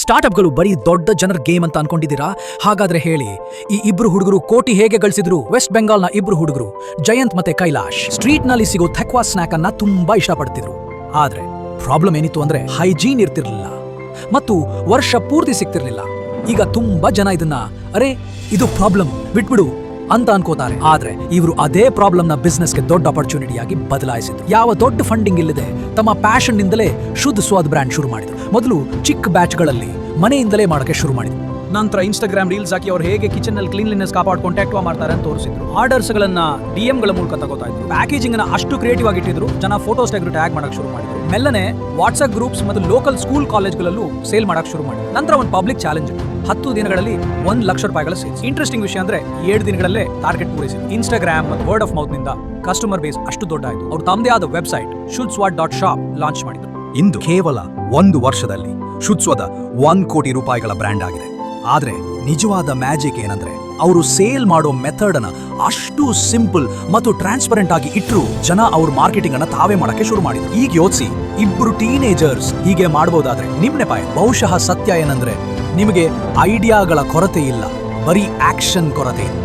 ಸ್ಟಾರ್ಟ್ಅಪ್ಗಳು ಬರೀ ದೊಡ್ಡ ಜನರ ಗೇಮ್ ಅಂತ ಅನ್ಕೊಂಡಿದ್ದೀರಾ? ಹಾಗಾದ್ರೆ ಹೇಳಿ, ಈ ಇಬ್ರು ಹುಡುಗರು ಕೋಟಿ ಹೇಗೆ ಗಳಿಸಿದ್ರು? ವೆಸ್ಟ್ ಬೆಂಗಾಲ್ನ ಇಬ್ರು ಹುಡುಗರು ಜಯಂತ್ ಮತ್ತೆ ಕೈಲಾಶ್ ಸ್ಟ್ರೀಟ್ ನಲ್ಲಿ ಸಿಗೋ ಥಕ್ವಾ ಸ್ನಾಕ್ ಅನ್ನ ತುಂಬಾ ಇಷ್ಟಪಡ್ತಿದ್ರು. ಆದ್ರೆ ಪ್ರಾಬ್ಲಮ್ ಏನಿತ್ತು ಅಂದ್ರೆ ಹೈಜೀನ್ ಇರ್ತಿರ್ಲಿಲ್ಲ ಮತ್ತು ವರ್ಷ ಪೂರ್ತಿ ಸಿಗ್ತಿರ್ಲಿಲ್ಲ. ಈಗ ತುಂಬಾ ಜನ ಇದನ್ನ ಅರೆ ಇದು ಪ್ರಾಬ್ಲಮ್ ಬಿಟ್ಬಿಡು ಅಂತ ಅನ್ಕೋತಾರೆ. ಆದ್ರೆ ಇವರು ಅದೇ ಪ್ರಾಬ್ಲಮ್ ನ ಬಿಸ್ನೆಸ್ ಗೆ ದೊಡ್ಡ ಆಪರ್ಚುನಿಟಿಯಾಗಿ ಬದಲಾಯಿಸಿದ್ರು. ಯಾವ ದೊಡ್ಡ ಫಂಡಿಂಗ್ ಇಲ್ಲದೆ ತಮ್ಮ ಪ್ಯಾಷನ್ ನಿಂದಲೇ ಶುದ್ಧ ಸ್ವಾದ್ ಬ್ರ್ಯಾಂಡ್ ಶುರು ಮಾಡಿದ್ರು. ಮೊದಲು ಚಿಕ್ಕ ಬ್ಯಾಚ್ ಗಳಲ್ಲಿ ಮನೆಯಿಂದಲೇ ಮಾಡಕ್ಕೆ ಶುರು ಮಾಡಿದ್ರು. ನಂತರ ಇನ್ಸ್ಟಾಗ್ರಾಮ್ ರೀಲ್ಸ್ ಹಾಕಿ ಅವ್ರು ಹೇಗೆ ಕಿಚನ್ ನಲ್ಲಿ ಕ್ಲೀನ್ಲಿನೆಸ್ ಕಾಪಾಡ್ಕೊಂಡು ಟ್ಯಾಕ್ವಾ ಮಾಡ್ತಾರೆ ಅಂತ ತೋರಿಸಿದ್ರು. ಆರ್ಡರ್ಸ್ ಗಳನ್ನ DM ಗಳ ಮೂಲಕ ತಗೋತಾ ಇದ್ರು. ಪ್ಯಾಕೇಜಿಂಗ್ ಅನ್ನ ಅಷ್ಟು ಕ್ರಿಯೇಟಿವ್ ಆಗಿ ಇಟ್ಟಿದ್ರು, ಜನ ಫೋಟೋಸ್ ತೆಗೆದು ಟ್ಯಾಗ್ ಮಾಡಕ್ ಶುರು ಮಾಡಿದ್ರು. ಮೆಲ್ಲನೆ ವಾಟ್ಸ್ಆಪ್ ಗ್ರೂಪ್ಸ್ ಮತ್ತು ಲೋಕಲ್ ಸ್ಕೂಲ್ ಕಾಲೇಜ್ಗಳಲ್ಲೂ ಸೇಲ್ ಮಾಡಕ್ ಶುರು ಮಾಡಿದ್ರು. ನಂತರ ಒಂದು ಪಬ್ಲಿಕ್ ಚಾಲೆಂಜ್ 10 ದಿನಗಳಲ್ಲಿ ₹1,00,000 ಸೇಲ್ಸ್. ಇಂಟ್ರೆಸ್ಟಿಂಗ್ ವಿಷಯ ಅಂದ್ರೆ 7 ದಿನಗಳಲ್ಲೇ ಟಾರ್ಗೆಟ್ ಪೂರೈಸಿದ್ರು. ಇನ್ಸ್ಟಾಗ್ರಾಮ್ ಮತ್ತು ವರ್ಡ್ ಆಫ್ ಮೌತ್ ನಿಂದ ಕಸ್ಟಮರ್ ಬೇಸ್ ಅಷ್ಟು ದೊಡ್ಡ ಆಯಿತು. ಅವ್ರು ತಮ್ಮದೇ ಆದ ವೆಬ್ಸೈಟ್ ಶುದ್ಧಸ್ವಾದ್.ಶಾಪ್ ಲಾಂಚ್ ಮಾಡಿದ್ರು. ಇಂದು ಕೇವಲ 1 ವರ್ಷದಲ್ಲಿ ಶುದ್ಧಸ್ವಾದ ₹1 ಕೋಟಿ ಬ್ರ್ಯಾಂಡ್ ಆಗಿದೆ. ಆದ್ರೆ ನಿಜವಾದ ಮ್ಯಾಜಿಕ್ ಏನಂದ್ರೆ ಅವರು ಸೇಲ್ ಮಾಡೋ ಮೆಥಡ್ ಅನ್ನ ಅಷ್ಟು ಸಿಂಪಲ್ ಮತ್ತು ಟ್ರಾನ್ಸ್ಪರೆಂಟ್ ಆಗಿ ಇಟ್ರು ಜನ ಅವ್ರ ಮಾರ್ಕೆಟಿಂಗ್ ಅನ್ನ ತಾವೇ ಮಾಡಕ್ಕೆ ಶುರು ಮಾಡಿದ್ರು. ಈಗ ಯೋಚಿಸಿ, ಇಬ್ರು ಟೀನೇಜರ್ಸ್ ಹೀಗೆ ಮಾಡಬಹುದಾದ್ರೆ ನಿಮ್ ನೆಪಾಯ. ಬಹುಶಃ ಸತ್ಯ ಏನಂದ್ರೆ ನಿಮಗೆ ಐಡಿಯಾಗಳ ಕೊರತೆ ಇಲ್ಲ, ಬರೀ ಆಕ್ಷನ್ ಕೊರತೆ ಇದೆ.